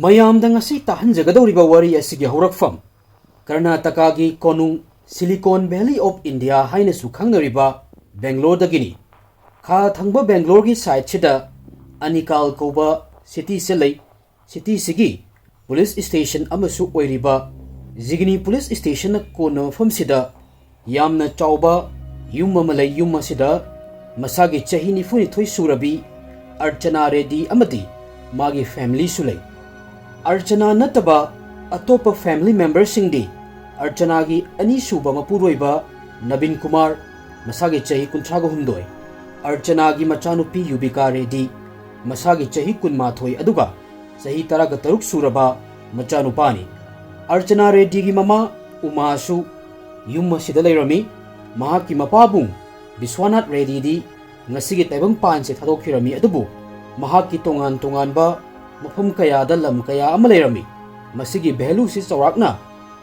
ꯃꯌꯥꯝꯗ ꯉꯁꯤ ꯇꯥꯍꯟꯖꯒꯗꯧꯔꯤꯕ ꯋꯥꯔꯤ ꯑꯁꯤꯒꯤ ꯍꯧꯔꯛꯐꯝ ꯀꯔꯅꯥꯇꯀꯥꯒꯤ ꯀꯣꯅꯨꯡ ꯁꯤꯂꯤꯀꯣꯟ ꯚꯦꯂꯤ ꯑꯣꯐ ꯏꯟꯗꯤꯌꯥ ꯍꯥꯏꯅꯁꯨ ꯈꯪꯅꯔꯤꯕ ꯕꯦꯡꯒ꯭ꯂꯣꯔꯗꯒꯤꯅꯤ꯫ ꯈꯥ ꯊꯪꯕ ꯕꯦꯡꯒ꯭ꯂꯣꯔꯒꯤ ꯁꯥꯏꯠꯁꯤꯗ ꯑꯅꯤꯀꯥꯜ ꯀꯧꯕ ꯁꯤꯇꯤꯁꯦ ꯂꯩ꯫ ꯁꯤꯇꯤꯁꯤꯒꯤ ꯄꯨꯂꯤꯁ ꯁ꯭ꯇꯦꯁꯟ ꯑꯃꯁꯨ ꯑꯣꯏꯔꯤꯕ ꯖꯤꯒꯅꯤ ꯄꯨꯂꯤꯁ ꯁ꯭ꯇꯦꯁꯟꯅ ꯀꯣꯟꯅ ꯃꯐꯝꯁꯤꯗ ꯌꯥꯝꯅ ꯆꯥꯎꯕ ꯌꯨꯝ ꯑꯃ ꯂꯩ꯫ ꯌꯨꯝ ꯑꯁꯤꯗ ꯃꯁꯥꯒꯤ ꯆꯍꯤ 92 ꯁꯨꯔꯕꯤ ꯑꯔꯆꯅꯥ ꯔꯦꯗꯤ ꯑꯃꯗꯤ ꯃꯥꯒꯤ ꯐꯦꯃꯤꯂꯤꯁꯨ ꯂꯩ꯫ अर्चना नतबा अतोप फैमिली मेंबरसिंगदी अर्चनागी अनीसुबा मपुरोइबा नवीन कुमार मसागी चही 38 अर्चनागी मचानुपी युबिका रेडी मसागी चही 18 अदुगा चही 13 सुरबा मचानुपानी। अर्चना रेड्डीगी ममा उमासु युम असिदा लैरमी। महाकी मपाबुंग विश्वनाथ रेड्डीदी ngasiगी taibang pan se thadokirami adubu mahaki tongan tonganba मफम कयादा लम कया अमा लेरमी। मसिगी भेलू से चौराकना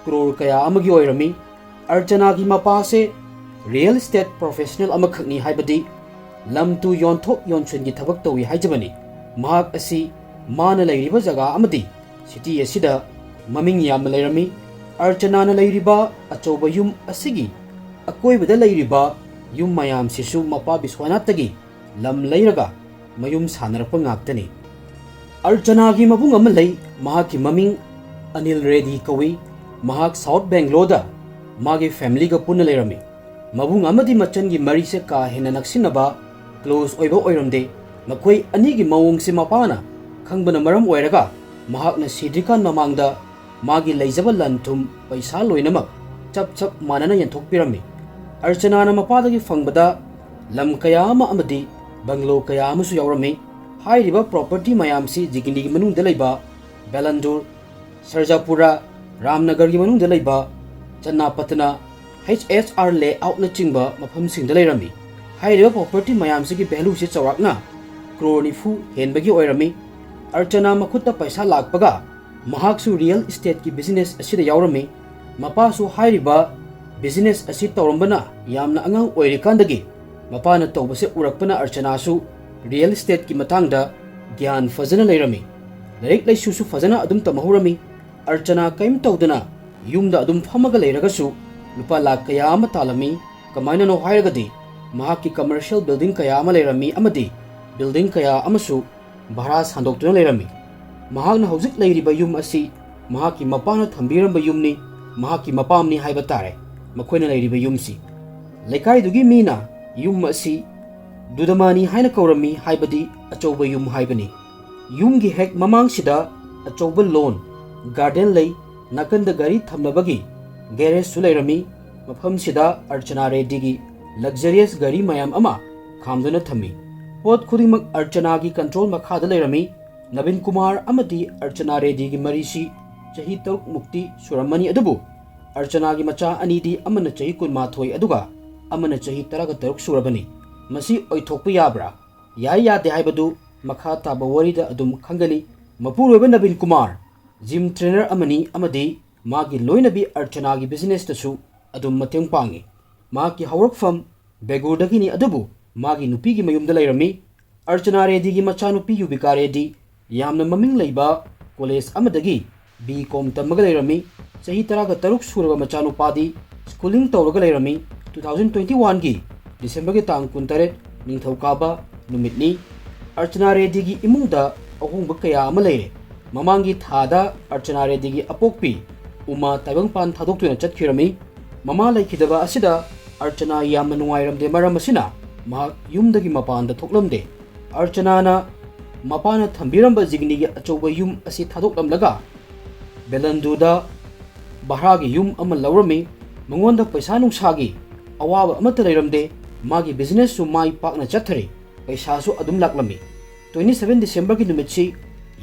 क्रोर कया अमगी ओइरमी। अर्चना की मपा से रियल एस्टेट प्रोफेशनल अमखनी हाइबदी लम तु योंथोक योंचुन की थबक तौई हाइजबनी। महाक असी मान लैरिबा जगा अमदी सिटी असिदा ममिंग याम लेरमी। अर्चना न लैरिबा अचौबा युम असिगी अकोइबदा लैरिबा युम मयाम सिसु मपा बिस्वानातगी लम लैरगा मयुम सानरपा ngaktani। अर्चना की मबुंग अमा लई महाकी ममिंग अनिल रेड्डी कवी। महाक साउथ बेंगलोर मागी फैमिली का पुन लेरमी। मबुंग अमदी मचन की मरी से का हेना नक्सिनबा क्लोज ओइबा ओइरमदे। मखोई अनी की मवोंग से मपाना खंगबना मरम ओइरगा महाकना सिद्रिकान ममांगदा मागी लैजबा लंथुम पैसा लोइनमक चप चप मानना यंथोकपिरमी। अर्चना न मपादगी फंगबदा लम कया अमा अमदी बंगलो कया अमसु यावरमी। हाइरिबा प्रॉपर्टी मयाम से जिगिनी की मनुंग दलैबा बेलंदूर सरजापुरा रामनगर की मनुंग दलैबा चन्नापटना HHR लेआउट न चिंबा मफम सिंग दलैरमी। हाइरिबा प्रॉपर्टी मयाम से की वैल्यू से चौराकना क्रोर 90 हेनबगी ओइरमी। अर्चना मखुत्ता पैसा लाकपगा महाकसु रियल एस्टेट की बिजनेस असिदा यावरमी। मपासु हाइरिबा बिजनेस असि तौरंबना यामना अंगांग ओइरिकांदगी मपाना तौबसे उरकपना अर्चनासु रियल एस्टेट की मतंगदा ज्ञान फजना लेरमी। लाइक लाइसुसु फजना अदुम तमहुरमी। अर्चना कयम तौदना युमदा अदुम फमगा लेरगसु लुपा लाख कया अमा तालमी। कमायना नो हायरगदी महाकी कमर्शियल बिल्डिंग कया अमा लेरमी अमदी बिल्डिंग कया अमसु भाड़ा सांदोक्तुना लेरमी। महाकना हौजिक लेरिबा युम असि महाकी मपाना थंबिरंबा युमनी महाकी मपामनी हाइबा तारे। मखोयना लेरिबा युमसी लेकाइदुगी मीना युम असि दुदमानी हाइना कौरमी हाइबदी अचौबा युम हाइबनी। युम की हेक ममांग सिदा अचौबा लोन गार्डन लई नाकंद गारी थमनबगी गैरेज सु लेरमी। मफम सिदा अर्चना रेड्डी की लग्जरियस गारी मयाम अमा खामदुना थमी। पोत खुदिमक अर्चना की कंट्रोल मखादा लेरमी। नवीन कुमार अमदी अर्चना रेड्डी की मरीसी चही 3 मुक्ति सुरमनी अदुबु अर्चना की मचा अनीदी अमन चही 18 अदुगा अमन चही 13 सुरबनी। मसी ओइथोकपा याब्रा याय यादे हाइबदु मखा ताबा वरीदा अदुम खंगनी। मपुरोइबा नवीन कुमार जिम ट्रेनर अमनी अमदी मागी लोइनबी अर्चना की बिजनेस तसु अदुम मतेंग पांगी। माकी हौरकफम बेगुरदगिनी अदुबु मागी नुपी की मयुमदा लैरमी। अर्चना रेड्डी की मचानुपी युबिका रेड्डी यामना ममिंग लैबा कॉलेज अमदगी B.Com तमगा लैरमी। चही 13 सुरबा मचानुपादी स्कूलिंग तौरगा लैरमी। 2021 की दिसंबर के तांग 19 निंगथौकाबा नुमितनी। अर्चना रेड्डी की इमुंगदा अहोंग कया अमा लेरे। ममांगी थादा अर्चना रेड्डी की अपोक्पी उमा ताइबंगपान थादोक्तुना चटखिरमी। ममा लैखिदबा असिदा अर्चना यामना नुंगाइरमदे मरम असिना महाक युमदगी मपानदा थोकलमदे। अर्चनाना मपाना थंबिरंबा जिगनी की अचौबा युम असि थादोकलमलगा बेलंदुदा भाड़ागी युम अमा लौरमी। मंगोंदा पैसा नुंसागी अवाब अमत लेरमदे। मागी बिजनेस सु माई पाकना चथरे पैसा सु अदुम लाकलमी। 27 दिसंबर की नुमितसी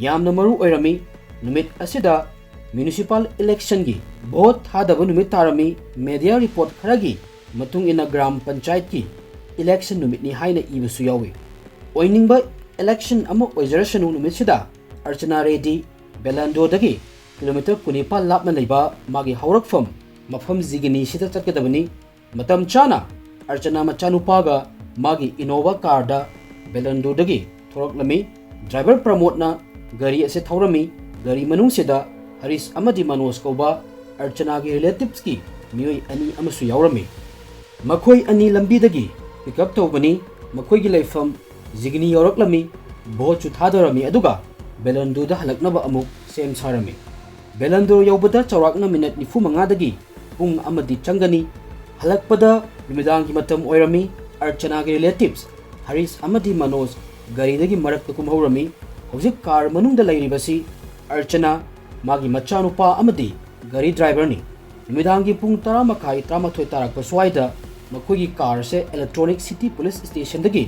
यामना मरु ओइरमी। नुमित असिदा म्युनिसिपल इलेक्शन की भोट थादबा नुमित तारमी। मीडिया रिपोर्ट खरगी मतुंग इना ग्राम पंचायत की इलेक्शन नुमितनी हाइना इबसु यावे। ओइनिंगबा इलेक्शन अमा ओइजरसनु नुमितसिदा अर्चना रेड्डी बेलांडोदगी किलोमीटर 19 लापना लैबा मागी हौरकफम मफम जिगनी सिदा चटकदबनी। मतम चाना अर्चना मचानुपागा मागी इनोवा कारदा बेलंदुदगी थोरकलमी। ड्राइवर प्रमोदना गाड़ी असे थौरमी। gari manung sida Haris amadi Manos kauba Archana gi relatives ki mioi ani amasu yaurami makhoi ani lambi dagi pick up tawbani makhoi gi laifam zigni yoraklami bo chu thadarami aduga Belandu da halaknaba amuk sem sarami Belandu yaubada chawrakna minute nifu manga dagi pung amadi changani halakpada numidang gi matam oirami Archana gi relatives Haris amadi Manos gari dagi marak kumhaurami hojik car manungda lairibasi Archana magi Mcha Nupa amadi gari driver ni numidangi pung 10:30 tarakpa swaida makogi car se electronic city police station dagi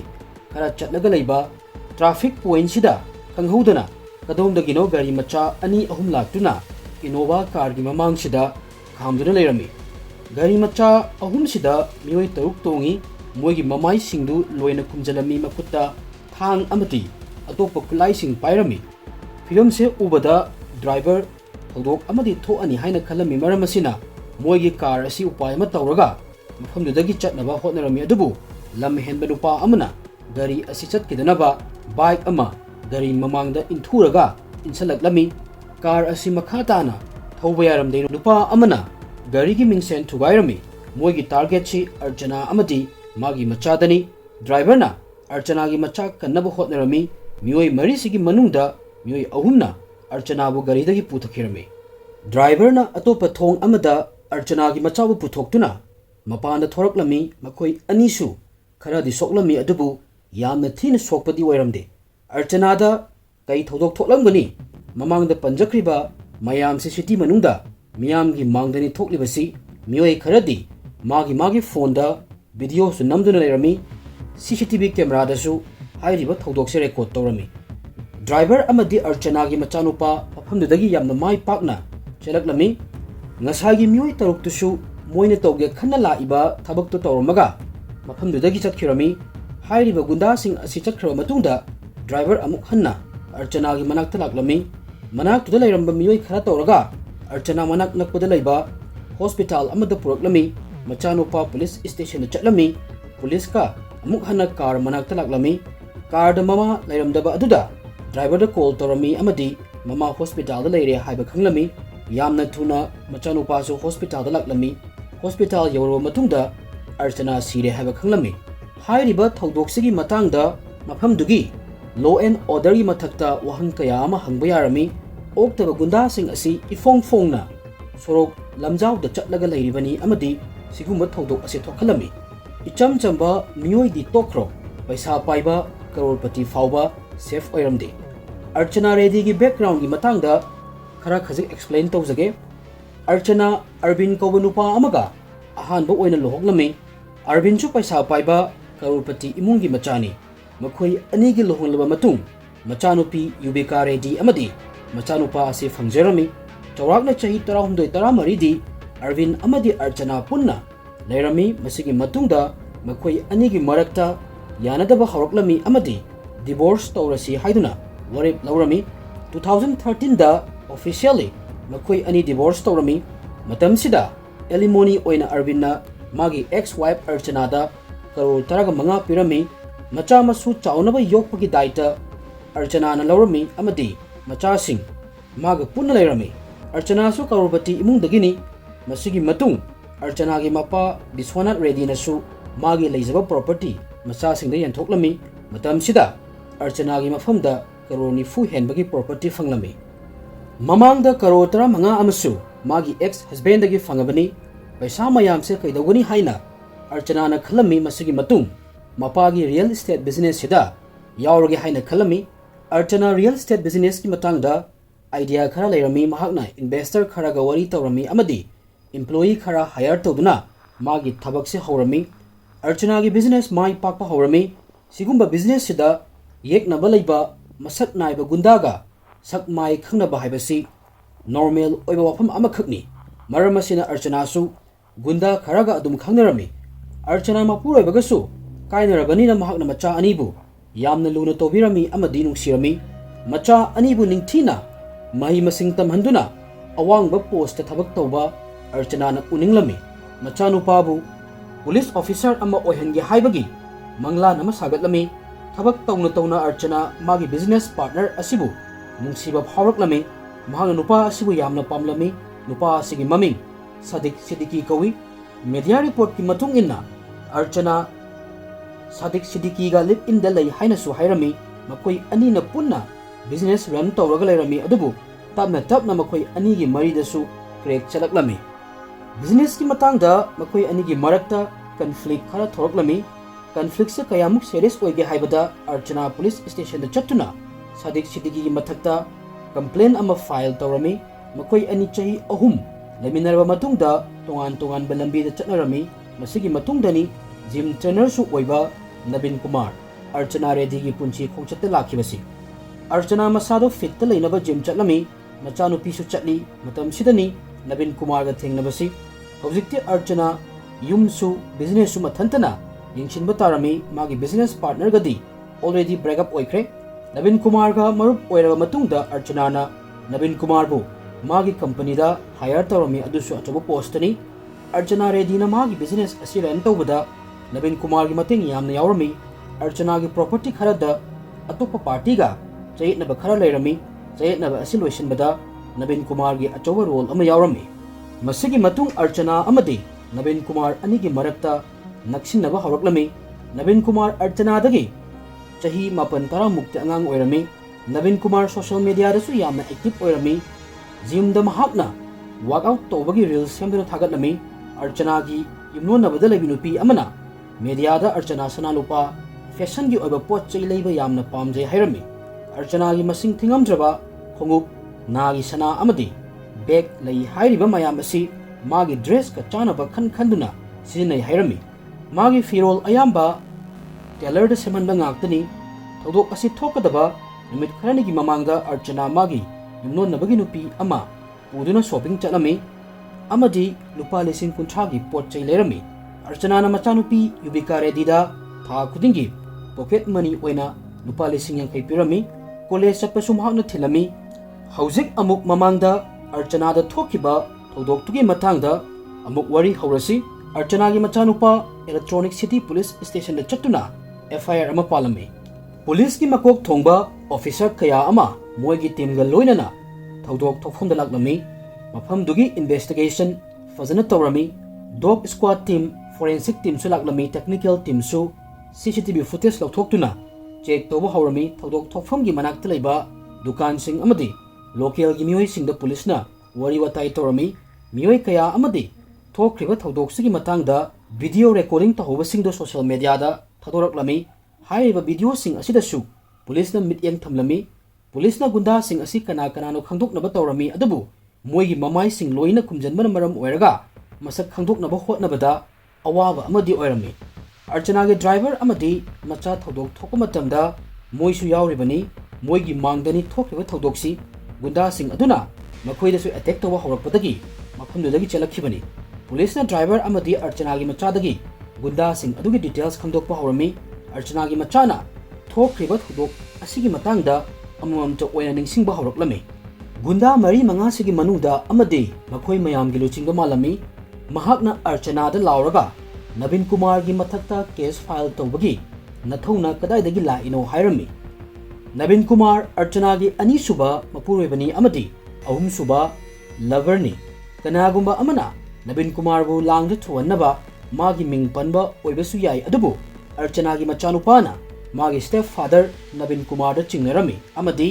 khara chatlaga leiba traffic point sida kanghodana kadom dagi no gari macha ani ahum laktuna Innova car gi mamang sida khamduna leirami gari macha ahum sida mioi taruk tongi moigi mamai singdu loina kumjalami makutta thang amati atopa kulai sing pairami film se ubada driver thodok amadi tho ani haina khalami maramasina moigi car asi upai ma tawraga mafamdudagi chatnaba hotnarami adubu lam henba nupa amana gari asi chatkidanaba bike ama gari mamangda inthuraga insalaklami car asi makhatana thauba yaramdei nupa amana gari gi mingsen thugairami moigi target chi Archana amadi magi machadani driver na Archana gi macha kannaba hotnarami mioi mari sigi manungda mioi ahumna Archana bu gari dagi puthakirami driver na atopa thong amada Archana gi macha bu puthoktuna mapanda thoraklami makoi anisu khara di soklami adubu yamna thina sokpadi oiramde Archana da kai thodok thoklamgani mamangda panjakriba mayam se city manungda miyam gi mangdani thoklibasi mioi kharadi magi phone da video su namduna lerami CCTV camera da su hairiba thodok se record tawrami driver amadi Archana gi Mcha Nupa pafamdudagi yamna mai pakna chelaklami ngasagi mioi taruk tusu moina tawge khanna laiba thabak tu tawramaga mafamdudagi chatkirami hairiba gunda sing asi chakhraba matungda driver amuk hanna Archana gi manak talaklami manak tuda lairamba mioi khara tawraga Archana manak nakpada laiba hospital amada puraklami Mcha Nupa police station chatlami police ka amuk hanna car manak talaklami car da mama lairamdaba aduda driver da call tawrami amadi mama hospital da laire haiba khanglami yamna thuna Mcha Nupa su hospital da laklami hospital yawro matungda Archana sire haiba khanglami hairiba thodok matangda mafamdugi law and order gi mathakta wahang kaya ama hangba yarami oktaba gunda sing asi ifong fongna sorok lamjau da chatlaga lairibani amadi sigumba thodok ase thokhalami icham chamba mioi di tokro paisa paiba Crore Pati fauba safe oiramde Archana Reddy gi background gi matangda khara khajik explain tawjage Archana Arvin kauba nupa amaga ahanba oina lohoklami Arvin chu paisa paiba Crore Pati imung gi machani makhoi ani gi lohonglaba matung Mcha Nupi Yubika Reddy amadi Mcha Nupa ase phangjerami chawrakna chahi 13 di Arvin amadi Archana punna lairami masigi matungda makhoi ani gi marakta yanadaba hawraklami amadi divorce tawrasi haiduna warip laurami 2013 da officially makhoi ani divorce tawrami matamsida alimony oina Arvinna magi ex wife Archana da crore 15 pirami macha masu chaunaba yokpagi daita Archana na laurami amadi macha sing maga punna lairami Archana su Crore Pati imung dagini masigi matung Archana gi mapa Biswanath Reddy na su magi leijaba property macha singda yanthoklami matamsida Archana gi mafamda crore nifu henbagi property fanglami mamangda crore 15 amasu magi ex husband dagi fangabani paisa mayam se kaidogani haina Archana na khalami masigi matung mapagi real estate business sida yawragi haina khalami Archana real estate business ki matangda idea khara leirami mahakna investor khara ga wari tawrami amadi employee khara hire tawduna magi thabak se hawrami Archana gi business mai pakpa hawrami sigumba business sida yeknaba leiba masak naiba gundaga sak mai khangnaba haibasi normal oiba wafam amakhakni maramasina Archana su gunda kharaga adum khangnarami Archana mapuroi bagasu kainarabani na mahakna macha anibu yamna luna tobirami amadi nungsirami macha anibu ningthina mahi masing tamhanduna awangba post thabak tawba Archana na uninglami Mcha Nupa bu police officer ama oihangi haibagi mangla nama sagatlami thabak tawna Archana magi business partner asibu nungsiba phawraklami mahang nupa asibu yamna pamlami nupa asigi maming Sadik Siddiqui kawi media report ki matung inna Archana Sadik Siddiqui ga live in the lay haina su hairami makoi ani na punna business run tawraga lairami adubu tapna makoi ani gi mari dasu crack chalaklami business ki matangda makoi ani gi marakta conflict khara thoroklami conflict se kayamuk serious oige haibada Archana police station da chatuna Sadik Siddiqui gi mathakta complaint ama file tawrami makoi ani chahi ahum leminarba matungda tongan balambi da chatnarami masigi matungdani gym trainer su oiba Nabin Kumar Archana Reddy gi punchi khongchatta lakhibasi Archana masado fit ta leinaba gym chatlami Mcha Nupi su chatli matam sidani Nabin Kumar ga thengnabasi hojikti Archana yum su business su mathantana yingchinba tarami magi business partner gadi already break up oikre Nabin Kumar ga marup oiraba matungda Archana na Nabin Kumar bu magi company da hire tarami adusu achobo post ni Archana Reddy na magi business asi ran tawbada Nabin Kumar gi mating yamna yawrami Archana gi property khara da atopa party ga chayitnaba khara leirami chayitnaba asi loisinbada Nabin Kumar gi achoba role ama yawrami masigi matung Archana amadi Nabin Kumar ani gi marakta naksinaba hawraklami Nabin Kumar Archana dagi chahi mapan tara mukti angang oirami Nabin Kumar social media da su yamna active oirami gym da mahakna workout tawbagi reels semduna thagatlami Archana gi yumnonabada lebi nupi amana media da Archana sana lupa fashion gi oiba pot chai leiba yamna pamjai hairami Archana gi masing thingamdraba khongup nagi sana amadi bag lei hairiba mayam asi magi dress ka chanaba khanduna sizinai hairami magi firol ayamba tailor da semanba ngaktani thodok asi thokadaba numit kharani gi mamangda Archana magi yumnonabagi nupi ama puduna shopping chatami amadi lupa lesing kunthra gi pot chai lerami Archana na Mcha Nupi Yubika Reddy da tha khudingi pocket money oina lupa lesing yang kai pirami college chappa sumhakna thilami hojik amuk mamangda Archana da thokiba thodok tugi matangda amuk wari haurasi Archana gi Mcha Nupa Electronic City Police Station da chatuna FIR ama palami police ki makok thongba officer kaya ama moigi team ga loinana thodok thokphom da laklami mafam dugi investigation fazana tawrami dog squad team forensic team su laklami technical team su CCTV footage lauthokuna check toba haurami thodok thokpham gi manakta leiba dukan sing amadi local gi mioi sing da police na wari watai tawrami mioi kaya amadi thokriba thodok sigi matangda video recording tahoba sing do social media da thadoraklami haiba video sing asida su police na mityang thamlami police na gunda sing asi kana no khangdoknaba tawrami adabu moigi mamai sing loina kumjanbana maram oiraga masak khangdoknaba hotnabada awaba amadi oirami Archana ge driver amadi macha thodok thokpa matamda moisu yawribani moigi mangdani thokriba thodoksi gunda sing aduna makoida su attack towa horakpadagi makhumdagi chalakhibani police na driver amadi Archana ge macha dagi gunda sing adugi details khangdokpa horami Archana ge macha na thokriba thodok asigi matangda amam to oina ningsingba horaklami gunda mari manga sigi manungda amadi makhoi mayam gi luchingba malami mahakna Archana da lauraga Nabin Kumar gi mathakta case file tawbagi nathona kadai dagi la ino hairami Nabin Kumar Archana gi ani suba mapuroibani amadi ahum suba lover ni kanagumba amana Nabin Kumar bu langda thuannaba magi ming panba oibasu yai adubu Archana gi Mcha Nupana magi step father Nabin Kumar da chingnarami amadi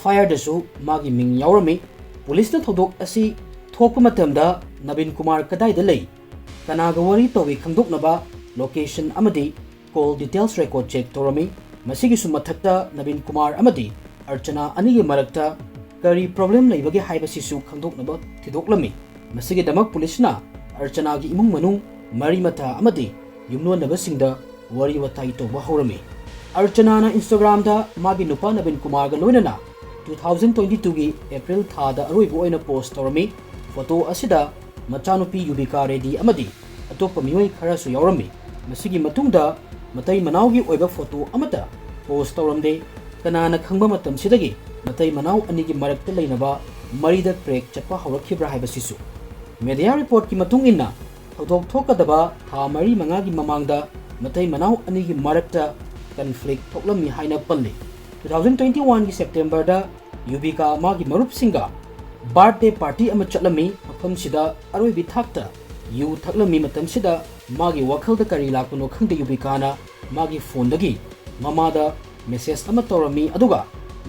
FIR da su magi ming yawrami police na thodok asi thokpa matamda Nabin Kumar kadai da lei kanaga wari towi khangdoknaba location amadi call details record check torami masigi su mathakta Nabin Kumar amadi Archana ani gi marakta kari problem leibagi haibasi su khangdoknaba thidoklami masigi damak police na Archana gi imung manung mari mata amadi yumnonaba singda wari watai to bahorami Archana na Instagram da magi nupa Nabin Kumar ga loinana 2022 gi April tha da aroibo oina post torami photo asida Mcha Nupi Yubika Reddy amadi atopa mioi khara su yawrami masigi matungda matai manaugi oiba photo amata post tawramde kanana khangba matam sidagi matai manau anigi marakta leinaba marida crack chapa hawrakhibra haibasisu media report ki matung inna thodok thokadaba tha mari mangagi mamangda matai manau anigi marakta conflict thoklami haina palli 2021 ki September da Yubika magi marup singa birthday party ama chatlami mafam sida aroi bi thakta yu thaklami matam sida magi wakhal da kari lakpuno khangde Yubika na magi phone dagi mama da message ama torami aduga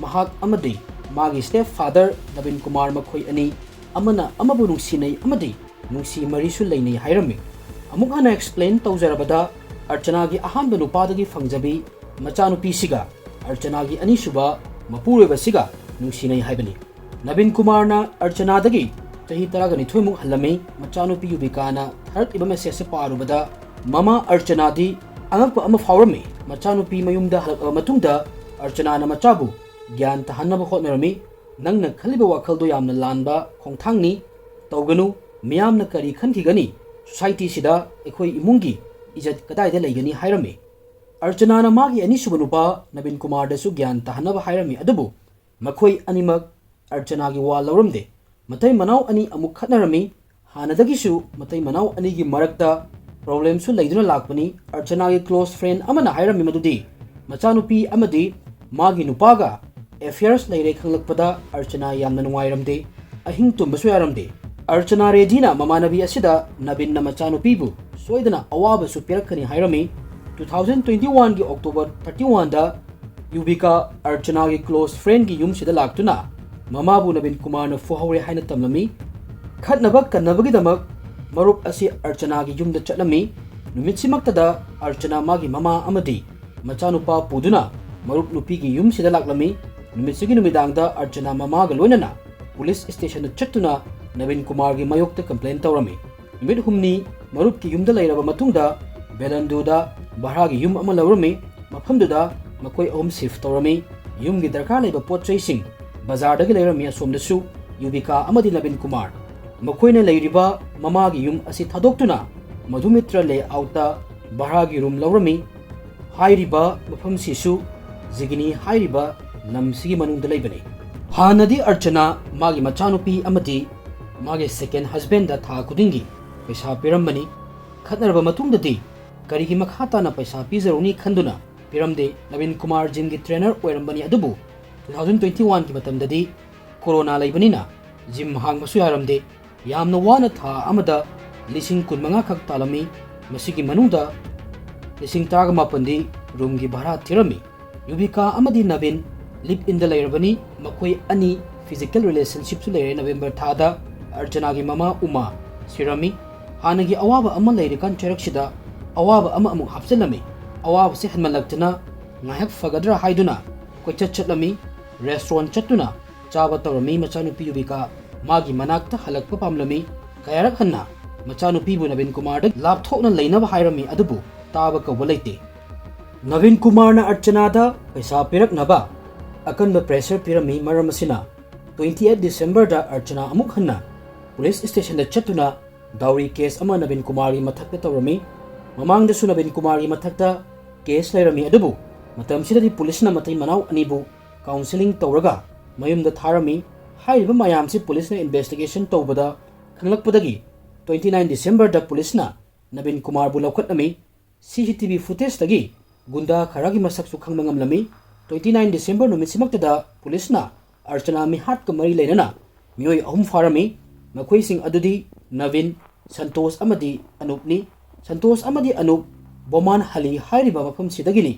mahak amadi magi step father Navin Kumar makhoi ani amana amabu nungsinai amadi nungsi marisu leinai hairami amuk hana explain tawjarabada Archana gi ahanba nupadagi phangjabi machanupi siga Archana gi anisuba mapureba siga nungsinai haibani Navin Kumar na Archana dagi tahi taragani thoimuk halami machanupi Yubika na third iba message parubada mama Archana di angakpa ama phawrami machanupi mayumda halak matungda Archana na machabu gyan tahanaba khotnarami nangna khaliba wakhaldo yamna lanba khongthangni tawganu miyamna kari khankhigani society sida ekhoi imungi ijat kadai da leigani hairami Archana na magi ani subanupa Navin Kumar da su gyan tahanaba hairami adubu makhoi animak Archana gi wa lawramde matai manau ani amuk khatnarami hanadagi su matai manau ani gi marakta problem su leiduna lakpani Archana gi close friend amana hairami madudi machanupi amadi magi nupaga affairs leire khanglakpada Archana yamna nungairamde ahing tumbasu yaramde Archana redina mamanabi asida Navin na machanupi bu soidana awaba su pirakkani hairami 2021 gi October 31 da Yubika Archana gi close friend gi yum sida laktuna mamabu Navin Kumar na fuhaure haina tamlami khatnaba kannabagi damak marup asi Archana gi yum da chatlami numitsimakta da Archana magi mama amadi machanupa puduna marup nupi gi yum sida laklami numisigi numidang da Archana mama ga loinana police station chattuna Navin Kumar gi mayokta complain tawrami numit humni marup ki yum da leiraba matungda belandu da bahra gi yum ama lawrami mafamdu da makoi ahum shift tawrami yum gi darkar leiba potchai sing bazar da gi leirami asomda su Yubika amadi Navin Kumar makoina leiriba mama gi yum asi thadoktuna madhumitra layout da bahra gi room lawrami hairiba mafam sisu zigini hairiba namsigi manungda leibani hanadi Archana magi machanupi amadi magi second husband da tha kudingi paisa pirambani khatnarba matungdadi karigi makhata na paisa pizaruni khanduna piramde Navin Kumar gym gi trainer oirambani adubu 2021 ki matamdadi corona laibanina gym hangbasu yaramde yamna wana tha amada lising kunmanga khak talami masigi manungda lising taga mapandi room gi bhara thirami Yubika amadi Navin live in the lairabani makoi ani physical relationship su leire November thada Archana gi mama Uma sirami hanagi awaba ama leire kan cheraksida awaba ama amu hapselami awaba se hanmalaktana ngayak fagadra haiduna koichat chatlami restaurant chattuna chaba tawrami machanupi Yubika magi manakta halakpa pamlami kayarak hanna machanupi bu Navin Kumar da lapthokna leinaba hairami adubu taba kawba leite Navin Kumar na Archana da paisa piraknaba akanba pressure pirami maramasina 28 December da Archana amuk hanna police station da chatuna dowry case ama Navin Kumar gi mathakta tawrami mamang da su Navin Kumar gi mathakta case lairami adubu matam sida di police na matai manau anibu counseling tawraga mayum da tharami hairiba mayam si police na investigation tawbada khanglakpadagi 29 December da police na Navin Kumar bu lawkhatnami CCTV footage tagi gunda kharagi masak su khangma ngamlami 29 December numitsimakta da police na Archana mi hat ka mari leinana mioi ahum farami makoi sing adudi Navin Santosh amadi Anupni Santosh amadi Anup boman hali hairiba mafam sidagini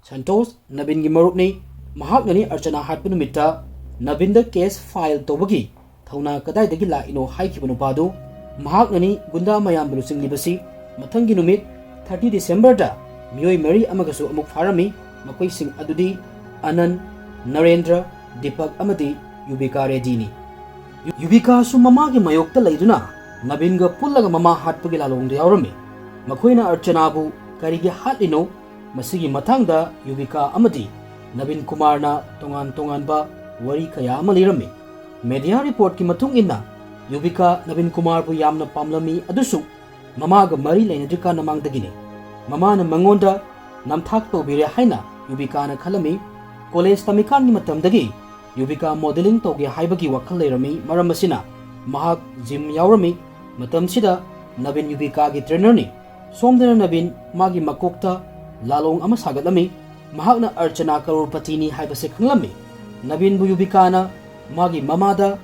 Santosh Navin gi marupni mahak nani Archana hat punumita Navin da case file tobagi thauna kadai dagi la ino haikibanu padu mahak nani gunda mayam belusing libasi mathangi numit 30 December da mioi mari amagasu amuk farami makoi sing adudi Anand Narendra Deepak amadi Yubika redini Yubika su mama gi mayokta leiduna Navin ga pullaga mama hatpagi lalongda yaurami makoina Archana bu karigi hatlino masigi mathangda Yubika amadi Navin Kumar na tongan ba wari kaya ama lirami media report ki matung inna Yubika Navin Kumar bu yamna pamlami adusu mama ga mari leinadrika namangdagini mama na mangonda namthak tobire haina Yubika na khalami college tamikan ni matamdagi Yubika modeling toge haibagi wakhal leirami maramasina mahak gym yaurami matamsida Navin Yubika gi trainer ni somdana Navin magi makokta lalong ama sagadami mahak na Archana Crore Pati ni haibase khanglami Navin bu Yubika na magi mamada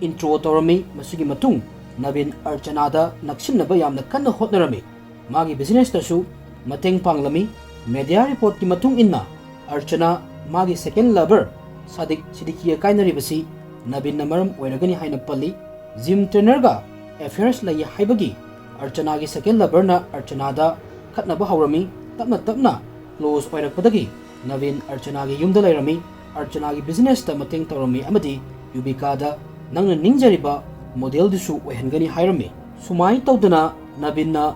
intro tawrami masigi matung Navin Archanada naksinaba yamna kanna hotnarami magi business tasu mateng panglami media report ki matung inna Archana magi second lover Sadik Sidikiya kainaribasi Navin namaram oiragani haina palli Jim Trainer ga affairs lay haibagi Archana gi second lover na Archanada khatnaba hawrami tapna close oirakpadagi Navin Archana gi yumda lairami Archana gi business ta mateng tawrami amadi Yubika da nangna ningjariba model disu oihangani hairami sumai tawdana Navin na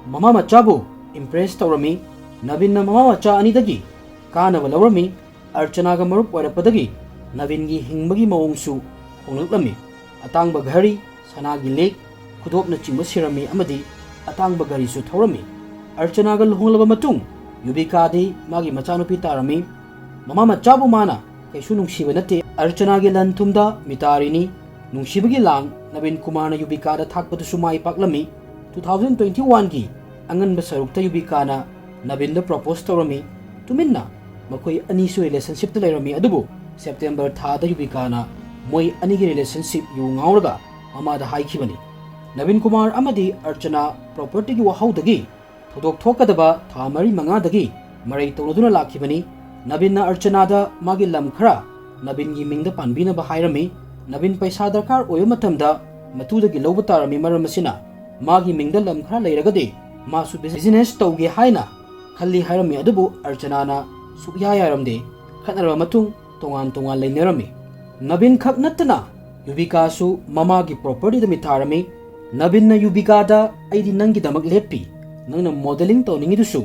mama machabu impress tawrami Navin na mama macha anidagi kanaba lawrami Archana ga marup oirapadagi Navin gi hingbagi mawongsu honglami atangba ghari sanagi lek khudopna chingba sirami amadi atangba ghari su thawrami Archana ga luhonglaba matung Yubika di magi machanupi tarami mama machabu mana kaisu nungsiba nate Archana gi lan thumda mitarini nungsibagi lang Navin Kumar na Yubika da thakpadu sumai paklami 2021 gi anganba sarukta Yubika na Navin da propose tawrami tuminna makoi ani su relationship ta lairami adubu September tha da Yubika na moi ani gi relationship yu ngauraga mama da haikhibani Navin Kumar amadi Archana property gi wahaudagi thodok thokadaba tha mari manga dagi marai tawduna lakhibani Navin na Archana da magi lam khara Navin gi mingda panbina ba hairami Navin paisa darkar oyo matamda matudagi lawba tarami maramasina magi mingda lam khara lairagadi masu business tawge haina khalli hairami adubu Archana na sukya yaramde khatnarba matung tongan lainarami Navin khak natna Yubika su mama gi property da mitarami Navin na Yubika da aidi nangi damak lepi nangna modeling tawningi dusu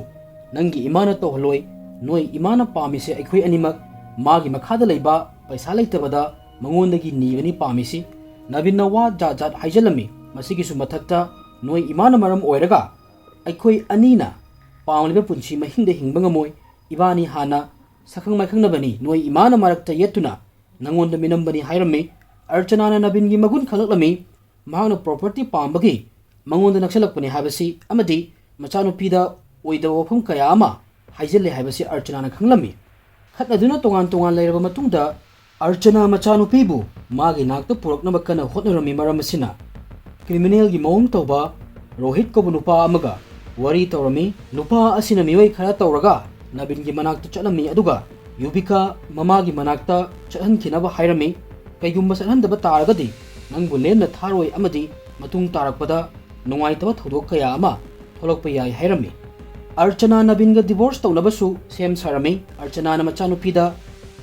nangi imana tohloi noi imana pamise aikhoi animak magi makhada leiba paisa leitabada mangondagi nigani pamisi Navin na wa jajat haijalami masigi su mathakta noi imana maram oiraga aikhoi anina pamliba punchi mahingda hingba moi ibani hana sakhang maikhangnabani noi imana marakta yetuna nangonda minambani hairami Archana na Navin gi magun khalaklami mahangna property pambagi mangonda naksalakpani habasi amadi machanupi da oida wafam kaya ama haijale habasi Archana na khanglami khatnaduna tongan lairaba matungda Archana machanupi bu magi nakta puraknaba kana hotnarami maramasina criminal gi mawng tawba Rohit ko nupa amaga wari tawrami nupa asina miwai khara tawraga Navin gi manakta chalami aduga Yubika mama gi manakta chalhankinaba hairami kaigumba salhandaba taragadi nangbu lemna tharoi amadi matung tarakpada nungaitaba thodok kaya ama tholokpa yai hairami Archana Navin ga divorce tawnabasu sem sarami Archana na machanupi da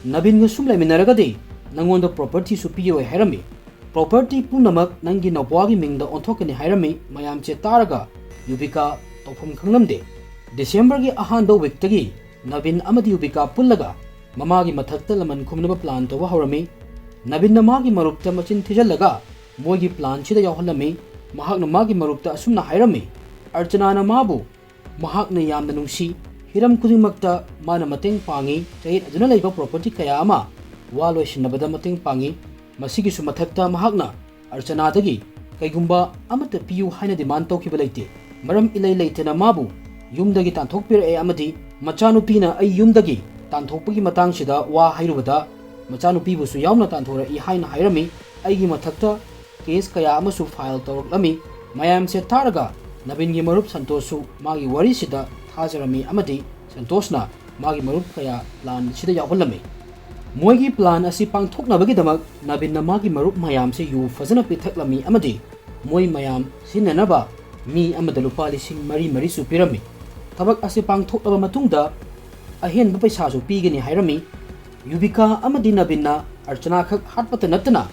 Navin ga sum laiminaragadi nangonda property su piyoi hairami property punamak nangi nawagi mingda onthokani hairami mayamche taraga Yubika tawpham khanglamde December gi ahanba week tagi Navin amadi Yubika pullaga mamagi mathakta laman khumnaba plan tawa hawrami Navin na magi marupta machin thijallaga moigi plan chida yawhallami mahakna magi marupta asumna hairami Archana na mabu mahakna yamna nungsi hiram khudingmakta mana mateng pangi chahit aduna leiba property kaya ama waloi sinabada mateng pangi masigi su mathakta mahakna Archana dagi kaigumba amata piyu haina demand tawkiba leite maram ilai leitena mabu yumdagi tanthokpir e amadi machanupi na ai yumdagi tanthokpagi matang sida wa hairubada machanupi bu su yauna tanthora i haina hairami aigi mathakta case kaya amasu file tawraklami mayam se taraga Navin gi marup Santosu magi wari sida thajarami amadi Santosna magi marup kaya plan sida yawhallami moigi plan asi pangthoknabagi damak Navin na magi marup mayam se yu fazana pithaklami amadi moi mayam sinanaba mi amada lupa lising mari su pirami tabak asi pangthoknaba matungda ahen ba paisa su pigani hairami Yubika amadi Navin na Archana khak hatpata natna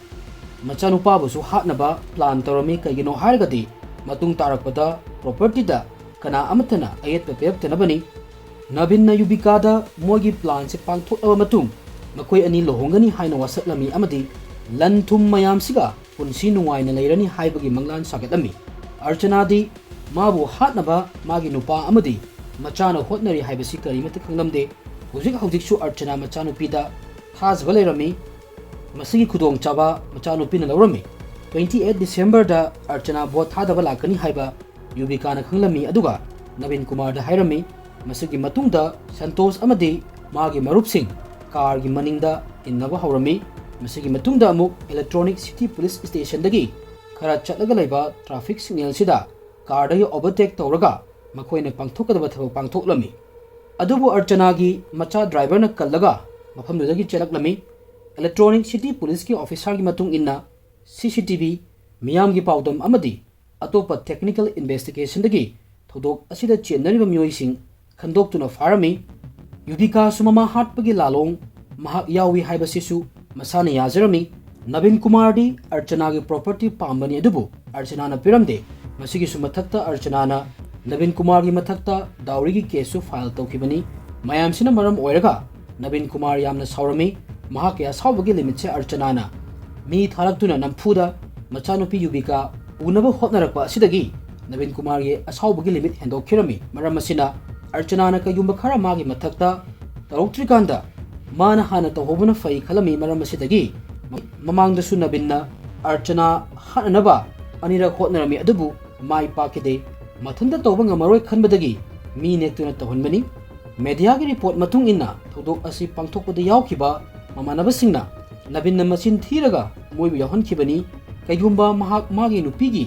machanupa bu su hatnaba plan tawrami kaigino hargadi matung tarakpada property da kana amatana ayat peptenabani Navin na Yubika da mogi plan se pangthokaba matung makoi ani lohongani haina wasaklami amadi lanthum mayam siga punsi nungaina leirani haibagi manglan sagatami Archana di mabu hatnaba magi nupa amadi machana hotnari haibasi karimata khanglamde hujik su Archana machanupi da thajba leirami masigi khudong chaba machanupi na lawrami 28 December da Archana bot thadaba lakani haiba Yubika na khanglami aduga Navin Kumar da hairami masigi matungda Santos amadi magi marupsing car gi maningda innaba hawrami ꯃꯁꯤꯒꯤ ꯃꯇꯨꯡꯗ ꯑꯃꯨꯛ electronic city police ꯁ꯭ꯇꯦꯁꯟꯗꯒꯤ ꯈꯔ ꯆꯠꯂꯒ ꯂꯩꯕ traffic ꯁꯤꯒꯅꯦꯜꯁꯤꯗ ꯀꯥꯔꯗꯒꯤ ꯑꯣꯚꯔꯇꯦꯛ ꯇꯧꯔꯒ ꯃꯈꯣꯏꯅ ꯄꯥꯡꯊꯣꯛꯀꯗꯕ ꯊꯕꯛ ꯄꯥꯡꯊꯣꯛꯂꯝꯃꯤ ꯑꯗꯨꯕꯨ ꯑꯔꯆꯅꯥꯒꯤ ꯃꯆꯥ ꯗ꯭ꯔꯥꯏꯚꯔꯅ ꯀꯜꯂꯒ ꯃꯐꯝꯗꯨꯗꯒꯤ ꯆꯦꯜꯂꯛꯂꯝꯃꯤ ꯏꯂꯦꯛꯇ꯭ꯔꯣꯅꯤꯛ ꯁꯤꯇꯤ ꯄꯨꯂꯤꯁꯀꯤ ꯑꯣꯐꯤꯁꯥꯔꯒꯤ ꯃꯇꯨꯡ ꯏꯟꯅ CCTV ꯃꯤꯌꯥꯝꯒꯤ ꯄꯥꯎꯗꯝ ꯑꯃꯗꯤ ꯑꯇꯣꯞꯄ ꯇꯦꯛꯅꯤꯀꯦꯜ ꯏꯟꯚꯦꯁꯇꯤꯒꯦꯁꯟꯗꯒꯤ ꯊꯧꯗꯣꯛ ꯑꯁꯤꯗ ꯆꯦꯟꯅꯔꯤꯕ ꯃꯤꯑꯣꯏꯁꯤꯡ ꯈꯟꯗꯣꯛꯇꯨꯅ ꯐꯥꯔꯝꯃꯤ ꯌꯨꯕꯤꯀꯥꯁꯨ ꯃꯃꯥ ꯍꯥꯠꯄꯒꯤ ꯂꯥꯂꯣꯡ ꯃꯍꯥꯛ ꯌꯥꯎꯏ ꯍꯥꯏꯕꯁꯤꯁꯨ ꯃꯁꯥꯅ ꯌꯥꯖꯔꯝꯃꯤ ꯅꯕꯤꯟ ꯀꯨꯃꯥꯔꯗꯤ ꯑꯔꯆꯅꯥꯒꯤ ꯄ꯭ꯔꯣꯄꯔꯇꯤ ꯄꯥꯝꯕꯅꯤ ꯑꯗꯨꯕꯨ ꯑꯔꯆꯅꯥꯅ ꯄꯤꯔꯝꯗꯦ ꯃꯁꯤꯒꯤꯁꯨ ꯃꯊꯛꯇ ꯑꯔꯆꯅꯥꯅ नवीन कुमार की मथक्ता दाउरी की केसु फाइल तौखिबनी मयामसिना मरम ओइरगा नवीन कुमार यामना सावरमी महाके असावबगी लिमिट से अर्चनाना मी थारक्तुना नमफुदा मचानुपी युबिका उनब होतनरकपा असिदगी नवीन कुमार के असावबगी लिमिट हेंदोखिरमी मरम असिना अर्चनाना कयुंब खरा मागी मथक्ता तौत्रिकांदा माना हाना तौहोबना फै खलमी मरम असिदगी ममांगदसु नवीनना अर्चना हाननबा अनिरक होतनरमी अदुबु माई पाकिदे मथुंदा तौबा ngamaroy खनबदगी मी नेक्तुना तौहनबनी मीडिया की रिपोर्ट मतुंग इन्ना थौदोक असि पांथोकपदा यावखिबा ममानबसिंगना नवीन मचिन थीरगा मोइबु यावहनखिबनी कयगुंबा महाक मागी नुपीगी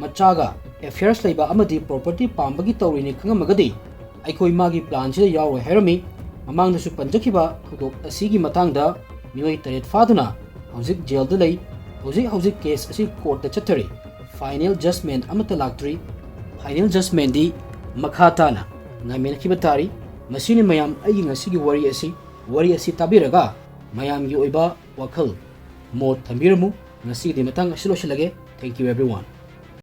मचागा अफेयर्स लेबा अमदी प्रॉपर्टी पांबगी तौरिने खंगमगदी अखोय मागी प्लान सिदा यावरो हेरमी ममांगदसु पंजखिबा थौदोक असिगी मतांगदा मियोय तरेट फादुना हौजिक जेलदा लई हौजिक केस असि कोर्ट चथरी फाइनल जजमेंट अमता लाक्ट्री फाइनल जजमेंट दी मखाताना नामेनखिबा तारी मसीने मयाम अई ngasiगी wari asi tabiraga mayam gi oiba wakhal mot thambiramu ngasi di matang asilo silage thank you everyone